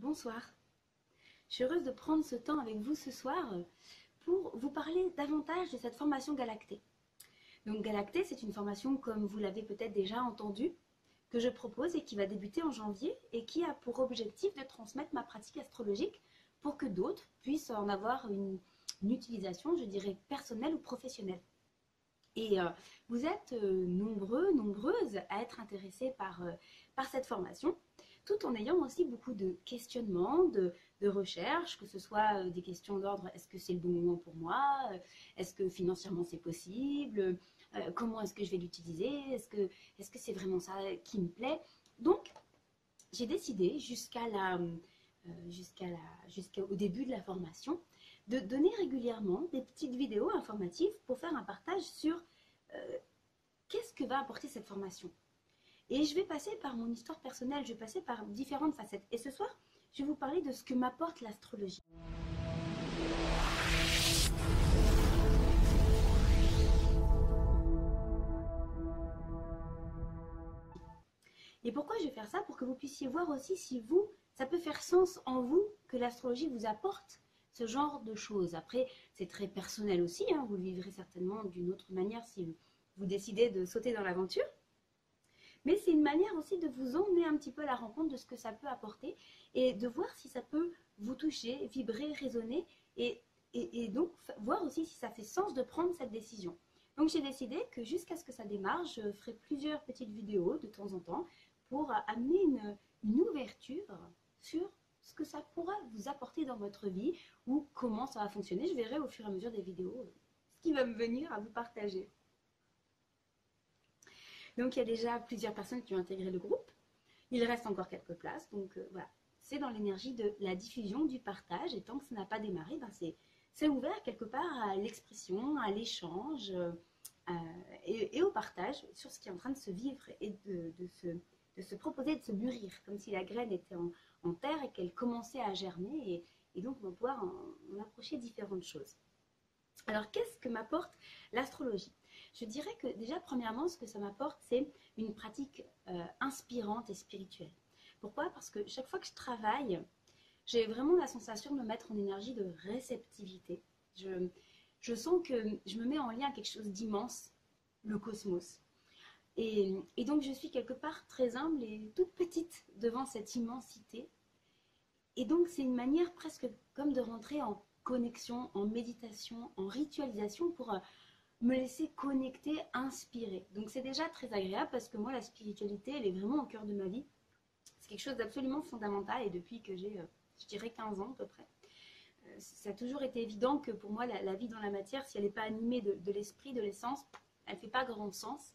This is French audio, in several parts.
bonsoir. Je suis heureuse de prendre ce temps avec vous ce soir pour vous parler davantage de cette formation Galactée. Donc Galactée, c'est une formation, comme vous l'avez peut-être déjà entendu, que je propose et qui va débuter en janvier et qui a pour objectif de transmettre ma pratique astrologique pour que d'autres puissent en avoir une utilisation, je dirais, personnelle ou professionnelle. Et vous êtes nombreux, nombreuses à être intéressés par cette formation, tout en ayant aussi beaucoup de questionnements, de recherches, que ce soit des questions d'ordre, est-ce que c'est le bon moment pour moi, est-ce que financièrement c'est possible, comment est-ce que je vais l'utiliser, est-ce que c'est vraiment ça qui me plaît. Donc, j'ai décidé jusqu'au début de la formation de donner régulièrement des petites vidéos informatives pour faire un partage sur qu'est-ce que va apporter cette formation. Et je vais passer par mon histoire personnelle, je vais passer par différentes facettes. Et ce soir, je vais vous parler de ce que m'apporte l'astrologie. Et pourquoi je vais faire ça? Pour que vous puissiez voir aussi si vous, ça peut faire sens en vous que l'astrologie vous apporte ce genre de choses. Après, c'est très personnel aussi, hein, vous le vivrez certainement d'une autre manière si vous décidez de sauter dans l'aventure. Mais c'est une manière aussi de vous emmener un petit peu à la rencontre de ce que ça peut apporter et de voir si ça peut vous toucher, vibrer, résonner et donc voir aussi si ça fait sens de prendre cette décision. Donc j'ai décidé que jusqu'à ce que ça démarre, je ferai plusieurs petites vidéos de temps en temps pour amener une ouverture sur ce que ça pourra vous apporter dans votre vie ou comment ça va fonctionner. Je verrai au fur et à mesure des vidéos ce qui va me venir à vous partager. Donc il y a déjà plusieurs personnes qui ont intégré le groupe. Il reste encore quelques places. Donc voilà, c'est dans l'énergie de la diffusion, du partage. Et tant que ça n'a pas démarré, ben c'est ouvert quelque part à l'expression, à l'échange et au partage sur ce qui est en train de se vivre et de se proposer, de se mûrir. Comme si la graine était en terre et qu'elle commençait à germer. Et donc on va pouvoir en approcher différentes choses. Alors qu'est-ce que m'apporte l'astrologie? Je dirais que déjà, premièrement, ce que ça m'apporte, c'est une pratique inspirante et spirituelle. Pourquoi? Parce que chaque fois que je travaille, j'ai vraiment la sensation de me mettre en énergie de réceptivité. Je sens que je me mets en lien avec quelque chose d'immense, le cosmos. Et donc, je suis quelque part très humble et toute petite devant cette immensité. Et donc, c'est une manière presque comme de rentrer en connexion, en méditation, en ritualisation pour me laisser connecter, inspirer. Donc c'est déjà très agréable parce que moi la spiritualité elle est vraiment au cœur de ma vie. C'est quelque chose d'absolument fondamental et depuis que j'ai, je dirais 15 ans à peu près, ça a toujours été évident que pour moi la vie dans la matière, si elle n'est pas animée de l'esprit, de l'essence, elle ne fait pas grand sens.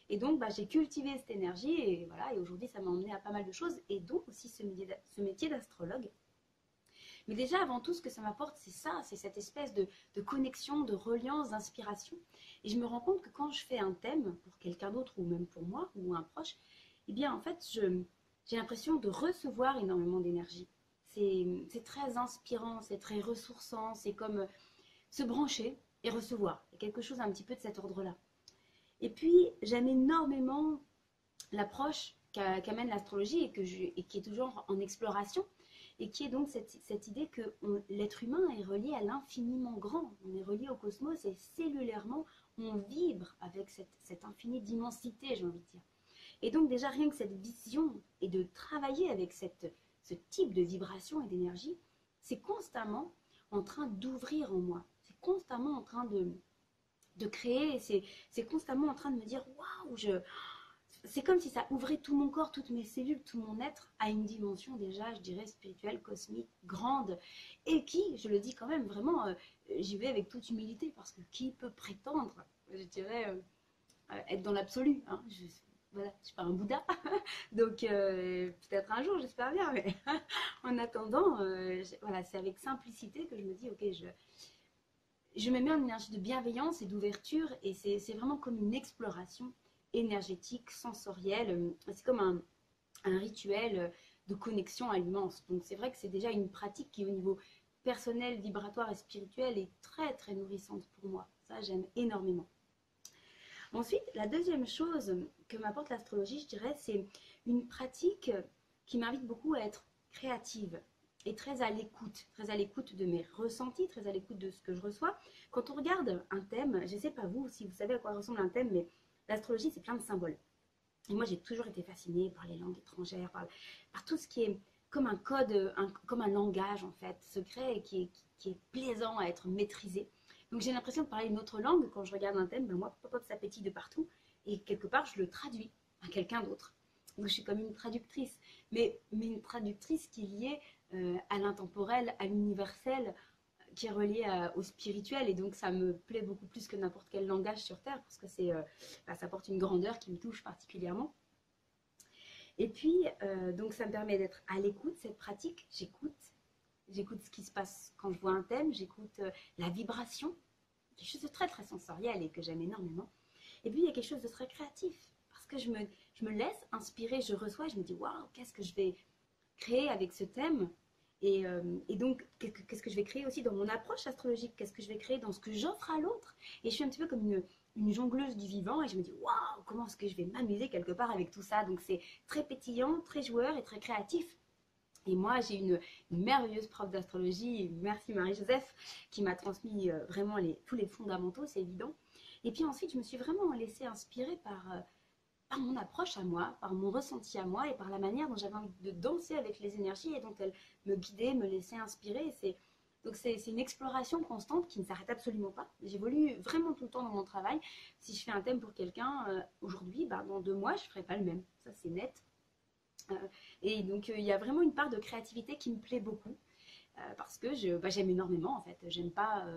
Et donc j'ai cultivé cette énergie et voilà, et aujourd'hui ça m'a emmené à pas mal de choses et donc aussi ce métier d'astrologue. Mais déjà, avant tout, ce que ça m'apporte, c'est ça, c'est cette espèce de connexion, de reliance, d'inspiration. Et je me rends compte que quand je fais un thème pour quelqu'un d'autre, ou même pour moi, ou un proche, eh bien, en fait, j'ai l'impression de recevoir énormément d'énergie. C'est très inspirant, c'est très ressourçant, c'est comme se brancher et recevoir. Il y a quelque chose un petit peu de cet ordre-là. Et puis, j'aime énormément l'approche qu'amène l'astrologie et qui est toujours en exploration. Et qui est donc cette idée que l'être humain est relié à l'infiniment grand. On est relié au cosmos et cellulairement, on vibre avec cette infinie d'immensité, j'ai envie de dire. Et donc déjà, rien que cette vision et de travailler avec ce type de vibration et d'énergie, c'est constamment en train d'ouvrir en moi. C'est constamment en train de créer, c'est constamment en train de me dire « Waouh, c'est comme si ça ouvrait tout mon corps, toutes mes cellules, tout mon être à une dimension déjà, je dirais, spirituelle, cosmique, grande. Et qui, je le dis quand même, vraiment, j'y vais avec toute humilité parce que qui peut prétendre, je dirais, être dans l'absolu, hein, voilà, je suis pas un Bouddha. Donc peut-être un jour, j'espère bien. Mais en attendant, voilà, c'est avec simplicité que je me dis, ok, je me mets en énergie de bienveillance et d'ouverture et c'est vraiment comme une exploration énergétique, sensorielle. C'est comme un rituel de connexion à l'immense. Donc c'est vrai que c'est déjà une pratique qui au niveau personnel, vibratoire et spirituel est très très nourrissante pour moi. Ça j'aime énormément. Ensuite, la deuxième chose que m'apporte l'astrologie, je dirais, c'est une pratique qui m'invite beaucoup à être créative et très à l'écoute de mes ressentis, très à l'écoute de ce que je reçois. Quand on regarde un thème, je ne sais pas vous, si vous savez à quoi ressemble un thème, mais l'astrologie, c'est plein de symboles. Et moi, j'ai toujours été fascinée par les langues étrangères, par tout ce qui est comme un code, comme un langage, en fait, secret et qui est plaisant à être maîtrisé. Donc, j'ai l'impression de parler une autre langue. Quand je regarde un thème, ben moi, pop, ça pétille de partout. Et quelque part, je le traduis à quelqu'un d'autre. Donc, je suis comme une traductrice. Mais une traductrice qui est liée à l'intemporel, à l'universel, qui est relié au spirituel. Et donc, ça me plaît beaucoup plus que n'importe quel langage sur Terre, parce que ça apporte une grandeur qui me touche particulièrement. Et puis, donc ça me permet d'être à l'écoute, cette pratique. J'écoute ce qui se passe quand je vois un thème, j'écoute la vibration, quelque chose de très très sensoriel et que j'aime énormément. Et puis, il y a quelque chose de très créatif, parce que je me laisse inspirer, je reçois, je me dis, waouh, qu'est-ce que je vais créer avec ce thème et donc, qu'est-ce que je vais créer aussi dans mon approche astrologique? Qu'est-ce que je vais créer dans ce que j'offre à l'autre? Et je suis un petit peu comme une jongleuse du vivant et je me dis, waouh, comment est-ce que je vais m'amuser quelque part avec tout ça? Donc, c'est très pétillant, très joueur et très créatif. Et moi, j'ai une merveilleuse prof d'astrologie, merci Marie-Joseph, qui m'a transmis vraiment tous les fondamentaux, c'est évident. Et puis ensuite, je me suis vraiment laissée inspirer par mon approche à moi, par mon ressenti à moi et par la manière dont j'avais envie de danser avec les énergies et dont elles me guidaient, me laissaient inspirer. Donc c'est une exploration constante qui ne s'arrête absolument pas. J'évolue vraiment tout le temps dans mon travail. Si je fais un thème pour quelqu'un aujourd'hui, dans 2 mois, je ne ferai pas le même. Ça, c'est net. Et donc, il y a vraiment une part de créativité qui me plaît beaucoup. Parce que j'aime énormément, en fait. J'aime pas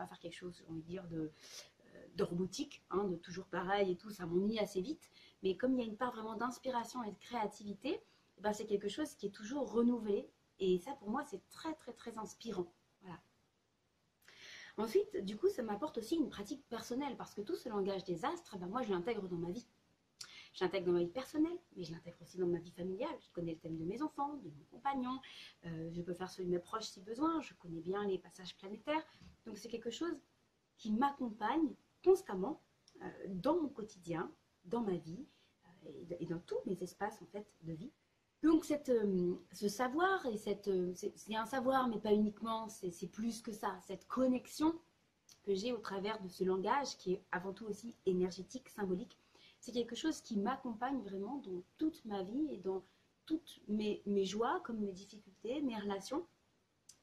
faire quelque chose, j'ai envie de dire, de robotique, hein, de toujours pareil et tout, ça m'ennuie assez vite. Mais comme il y a une part vraiment d'inspiration et de créativité, c'est quelque chose qui est toujours renouvelé. Et ça, pour moi, c'est très, très, très inspirant. Voilà. Ensuite, du coup, ça m'apporte aussi une pratique personnelle parce que tout ce langage des astres, moi, je l'intègre dans ma vie. Je l'intègre dans ma vie personnelle, mais je l'intègre aussi dans ma vie familiale. Je connais le thème de mes enfants, de mon compagnon. Je peux faire celui de mes proches si besoin. Je connais bien les passages planétaires. Donc, c'est quelque chose qui m'accompagne constamment dans mon quotidien, dans ma vie et dans tous mes espaces en fait de vie. Donc ce savoir, et c'est un savoir mais pas uniquement, c'est plus que ça, cette connexion que j'ai au travers de ce langage qui est avant tout aussi énergétique, symbolique, c'est quelque chose qui m'accompagne vraiment dans toute ma vie et dans toutes mes joies comme mes difficultés, mes relations.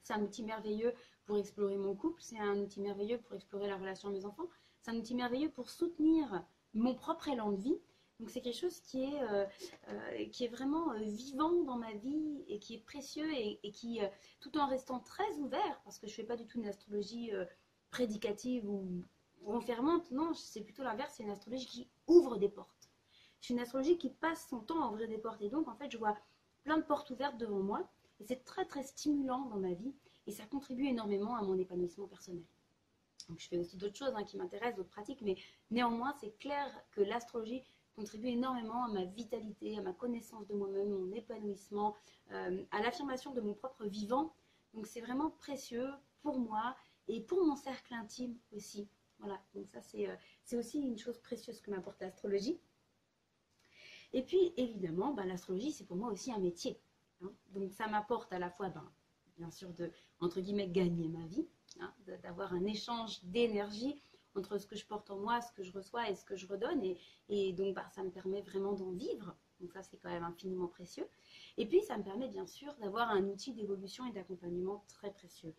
C'est un outil merveilleux pour explorer mon couple, c'est un outil merveilleux pour explorer la relation à mes enfants, c'est un outil merveilleux pour soutenir mon propre élan de vie. Donc c'est quelque chose qui est vraiment vivant dans ma vie et qui est précieux et qui, tout en restant très ouvert, parce que je ne fais pas du tout une astrologie prédicative ou enfermante, non, c'est plutôt l'inverse, c'est une astrologie qui ouvre des portes. C'est une astrologie qui passe son temps à ouvrir des portes et donc en fait je vois plein de portes ouvertes devant moi. Et c'est très très stimulant dans ma vie et ça contribue énormément à mon épanouissement personnel. Donc je fais aussi d'autres choses qui m'intéressent, d'autres pratiques, mais néanmoins c'est clair que l'astrologie contribue énormément à ma vitalité, à ma connaissance de moi-même, mon épanouissement, à l'affirmation de mon propre vivant. Donc c'est vraiment précieux pour moi et pour mon cercle intime aussi. Voilà, donc ça c'est aussi une chose précieuse que m'apporte l'astrologie. Et puis évidemment, l'astrologie c'est pour moi aussi un métier. Donc ça m'apporte à la fois, bien sûr, de, entre guillemets, gagner ma vie, d'avoir un échange d'énergie entre ce que je porte en moi, ce que je reçois et ce que je redonne. Et donc ça me permet vraiment d'en vivre. Donc ça, c'est quand même infiniment précieux. Et puis, ça me permet bien sûr d'avoir un outil d'évolution et d'accompagnement très précieux.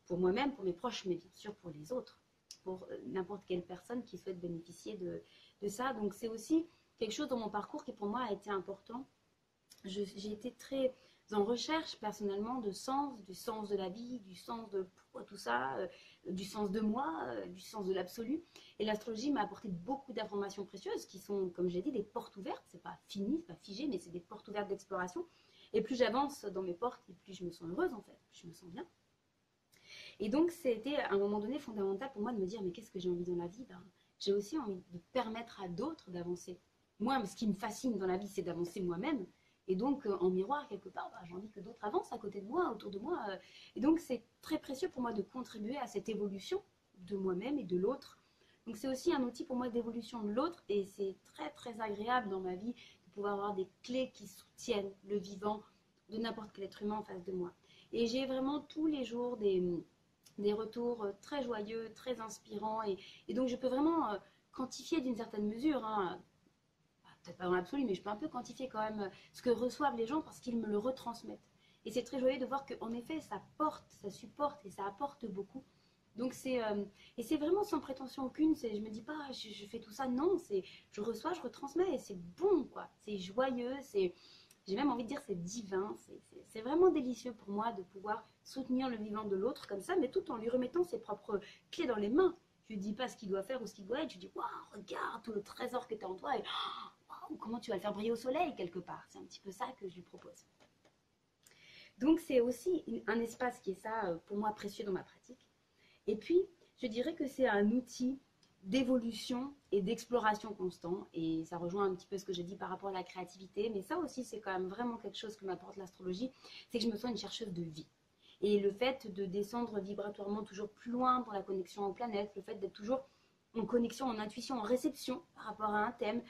Pour moi-même, pour mes proches, mais bien sûr pour les autres. Pour n'importe quelle personne qui souhaite bénéficier de ça. Donc c'est aussi quelque chose dans mon parcours qui pour moi a été important. J'ai été très en recherche personnellement de sens, du sens de la vie, du sens de pourquoi tout ça, du sens de moi, du sens de l'absolu. Et l'astrologie m'a apporté beaucoup d'informations précieuses qui sont, comme j'ai dit, des portes ouvertes. C'est pas fini, c'est pas figé, mais c'est des portes ouvertes d'exploration. Et plus j'avance dans mes portes, et plus je me sens heureuse en fait, plus je me sens bien. Et donc c'était à un moment donné fondamental pour moi de me dire mais qu'est-ce que j'ai envie dans la vie? J'ai aussi envie de permettre à d'autres d'avancer. Moi, ce qui me fascine dans la vie, c'est d'avancer moi-même. Et donc, en miroir, quelque part, j'ai envie que d'autres avancent à côté de moi, autour de moi. Et donc, c'est très précieux pour moi de contribuer à cette évolution de moi-même et de l'autre. Donc, c'est aussi un outil pour moi d'évolution de l'autre. Et c'est très, très agréable dans ma vie de pouvoir avoir des clés qui soutiennent le vivant de n'importe quel être humain en face de moi. Et j'ai vraiment tous les jours des retours très joyeux, très inspirants. Et donc je peux vraiment quantifier d'une certaine mesure, hein, peut-être pas dans l'absolu, mais je peux un peu quantifier quand même ce que reçoivent les gens parce qu'ils me le retransmettent. Et c'est très joyeux de voir qu'en effet, ça porte, ça supporte et ça apporte beaucoup. Donc et c'est vraiment sans prétention aucune. Je me dis pas, je fais tout ça. Non, je reçois, je retransmets et c'est bon, quoi. C'est joyeux, j'ai même envie de dire c'est divin. C'est vraiment délicieux pour moi de pouvoir soutenir le vivant de l'autre comme ça, mais tout en lui remettant ses propres clés dans les mains. Je lui dis pas ce qu'il doit faire ou ce qu'il doit être. Je lui dis, waouh, regarde tout le trésor que tu as en toi et waouh, comment tu vas le faire briller au soleil quelque part. C'est un petit peu ça que je lui propose. Donc c'est aussi un espace qui est ça pour moi précieux dans ma pratique. Et puis je dirais que c'est un outil d'évolution et d'exploration constant. Et ça rejoint un petit peu ce que j'ai dit par rapport à la créativité. Mais ça aussi c'est quand même vraiment quelque chose que m'apporte l'astrologie. C'est que je me sens une chercheuse de vie. Et le fait de descendre vibratoirement toujours plus loin dans la connexion aux planètes, le fait d'être toujours en connexion, en intuition, en réception par rapport à un thème.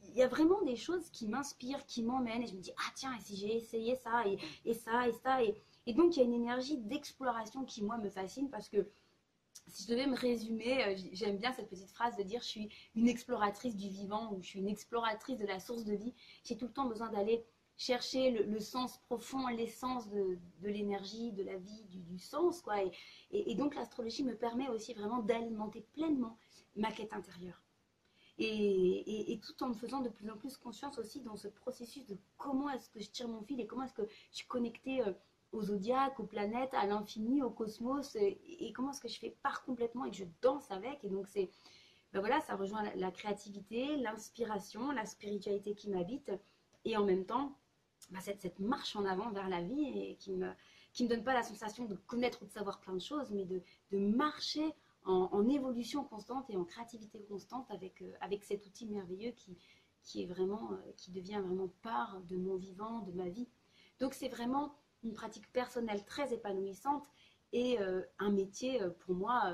Il y a vraiment des choses qui m'inspirent, qui m'emmènent et je me dis, ah tiens, et si j'ai essayé ça et ça et ça. Et donc il y a une énergie d'exploration qui moi me fascine parce que si je devais me résumer, j'aime bien cette petite phrase de dire je suis une exploratrice du vivant ou je suis une exploratrice de la source de vie. J'ai tout le temps besoin d'aller chercher le sens profond, l'essence de l'énergie, de la vie, du sens, quoi. Et donc l'astrologie me permet aussi vraiment d'alimenter pleinement ma quête intérieure. Et tout en me faisant de plus en plus conscience aussi dans ce processus de comment est-ce que je tire mon fil et comment est-ce que je suis connectée au zodiaque, aux planètes, à l'infini, au cosmos, et comment est-ce que je fais part complètement et que je danse avec. Et donc ben voilà, ça rejoint la créativité, l'inspiration, la spiritualité qui m'habite, et en même temps, ben cette marche en avant vers la vie et qui me donne pas la sensation de connaître ou de savoir plein de choses, mais de marcher en évolution constante et en créativité constante avec cet outil merveilleux qui est vraiment, qui devient vraiment part de mon vivant, de ma vie. Donc c'est vraiment une pratique personnelle très épanouissante et un métier pour moi,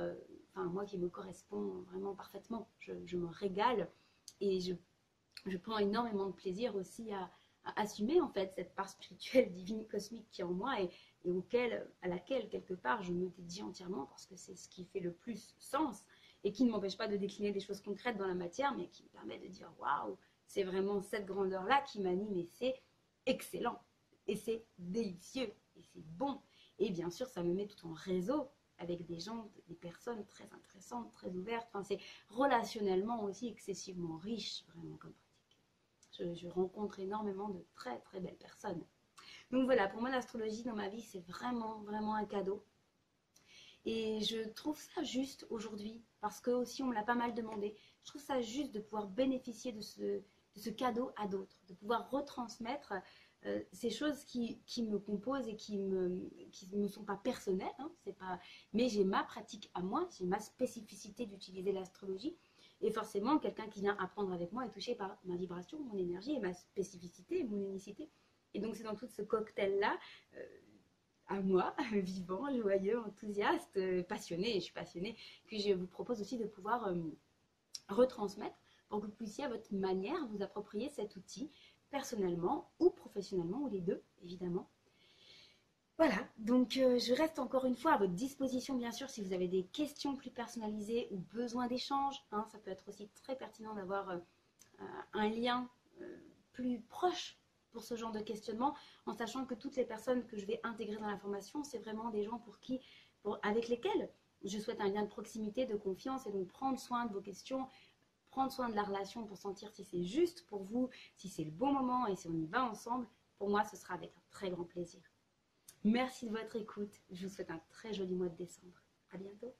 enfin moi qui me correspond vraiment parfaitement. Je me régale et je prends énormément de plaisir aussi à assumer en fait cette part spirituelle, divine, cosmique qui est en moi et à laquelle quelque part je me dédie entièrement parce que c'est ce qui fait le plus sens et qui ne m'empêche pas de décliner des choses concrètes dans la matière mais qui me permet de dire waouh, c'est vraiment cette grandeur là qui m'anime et c'est excellent et c'est délicieux et c'est bon et bien sûr ça me met tout en réseau avec des gens, des personnes très intéressantes, très ouvertes, enfin c'est relationnellement aussi excessivement riche vraiment comme pratique. Je rencontre énormément de très très belles personnes. Donc voilà, pour moi l'astrologie dans ma vie c'est vraiment vraiment un cadeau. Et je trouve ça juste aujourd'hui, parce que aussi on me l'a pas mal demandé, je trouve ça juste de pouvoir bénéficier de ce cadeau à d'autres, de pouvoir retransmettre ces choses qui me composent et qui ne sont pas personnelles, hein, c'est pas... mais j'ai ma pratique à moi, j'ai ma spécificité d'utiliser l'astrologie. Et forcément, quelqu'un qui vient apprendre avec moi est touché par ma vibration, mon énergie et ma spécificité, mon unicité. Et donc c'est dans tout ce cocktail-là, à moi, vivant, joyeux, enthousiaste, passionné, et je suis passionnée, que je vous propose aussi de pouvoir retransmettre pour que vous puissiez à votre manière vous approprier cet outil personnellement ou professionnellement, ou les deux, évidemment. Voilà, donc je reste encore une fois à votre disposition, bien sûr, si vous avez des questions plus personnalisées ou besoin d'échanges. Hein, ça peut être aussi très pertinent d'avoir un lien plus proche pour ce genre de questionnement, en sachant que toutes les personnes que je vais intégrer dans la formation, c'est vraiment des gens avec lesquels je souhaite un lien de proximité, de confiance, et donc prendre soin de vos questions, prendre soin de la relation pour sentir si c'est juste pour vous, si c'est le bon moment et si on y va ensemble. Pour moi, ce sera avec un très grand plaisir. Merci de votre écoute. Je vous souhaite un très joli mois de décembre. À bientôt.